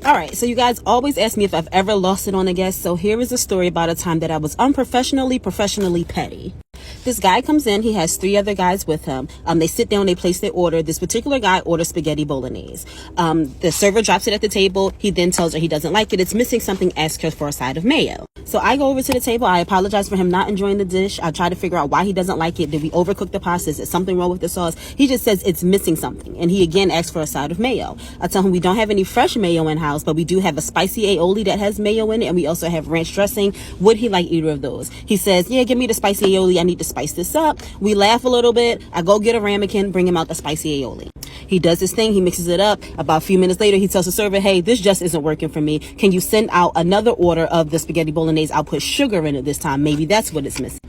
All right, so you guys always ask me if I've ever lost it on a guest. So here is a story about a time that I was professionally petty. This guy comes in. He has 3 other guys with him. They sit down. They place their order. This particular guy orders spaghetti bolognese. The server drops it at the table. He then tells her he doesn't like it. It's missing something. Asks her for a side of mayo. So I go over to the table. I apologize for him not enjoying the dish. I try to figure out why he doesn't like it. Did we overcook the pasta? Is there something wrong with the sauce? He just says it's missing something. And he again asks for a side of mayo. I tell him we don't have any fresh mayo in house, but we do have a spicy aioli that has mayo in it. And we also have ranch dressing. Would he like either of those? He says, yeah, give me the spicy aioli. I need to spice this up. We laugh a little bit. I go get a ramekin, bring him out the spicy aioli. He does his thing. He mixes it up. About a few minutes later, he tells the server, hey, this just isn't working for me. Can you send out another order of the spaghetti bolognese? I'll put sugar in it this time. Maybe that's what it's missing.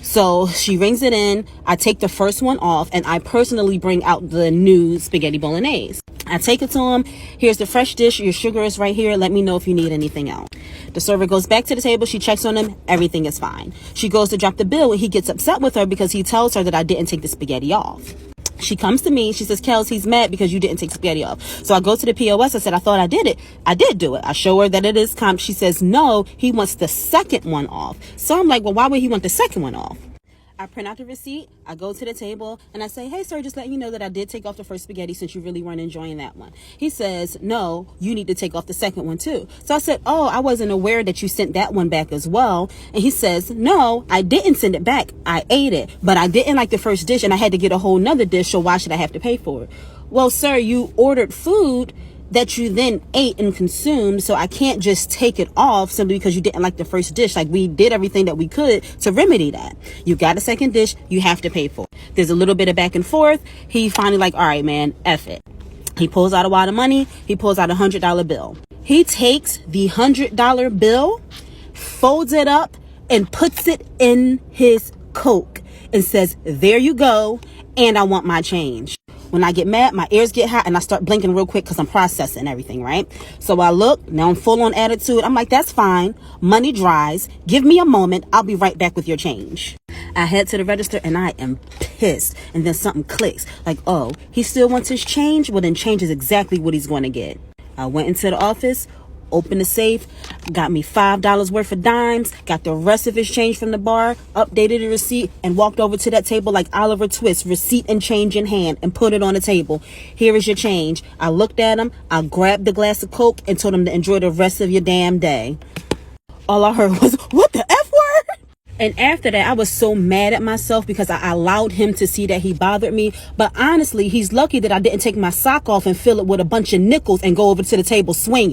So she rings it in. I take the first one off and I personally bring out the new spaghetti bolognese. I take it to him. Here's the fresh dish. Your sugar is right here. Let me know if you need anything else. The server goes back to the table. She checks on him. Everything is fine. She goes to drop the bill and he gets upset with her because he tells her that I didn't take the spaghetti off. She comes to me. She says, Kels, he's mad because you didn't take spaghetti off. So I go to the POS. I said, I thought I did it. I did do it. I show her that it is comp. She says, no, he wants the second one off. So I'm like, well, why would he want the second one off? I print out the receipt. I go to the table and I say, hey, sir, just letting you know that I did take off the first spaghetti since you really weren't enjoying that one. He says, no, you need to take off the second one too. So I said, oh, I wasn't aware that you sent that one back as well. And he says, no, I didn't send it back. I ate it, but I didn't like the first dish and I had to get a whole nother dish. So why should I have to pay for it? Well, sir, you ordered food that you then ate and consumed, so I can't just take it off simply because you didn't like the first dish. Like, we did everything that we could to remedy that. You got a second dish, you have to pay for it. There's a little bit of back and forth. He finally like, all right, man, F it. He pulls out a wad of money. He pulls out $100 bill. He takes the $100 bill, folds it up, and puts it in his Coke and says, there you go, and I want my change. When I get mad, my ears get hot and I start blinking real quick because I'm processing everything, right? So I look, now I'm full on attitude. I'm like, that's fine. Money dries. Give me a moment. I'll be right back with your change. I head to the register and I am pissed. And then something clicks. Like, oh, he still wants his change? Well, then change is exactly what he's going to get. I went into the office, opened the safe, got me $5 worth of dimes, got the rest of his change from the bar, updated the receipt, and walked over to that table like Oliver Twist, receipt and change in hand, and put it on the table. Here is your change. I looked at him, I grabbed the glass of Coke, and told him to enjoy the rest of your damn day. All I heard was, what the F word? And after that, I was so mad at myself because I allowed him to see that he bothered me. But honestly, he's lucky that I didn't take my sock off and fill it with a bunch of nickels and go over to the table swinging.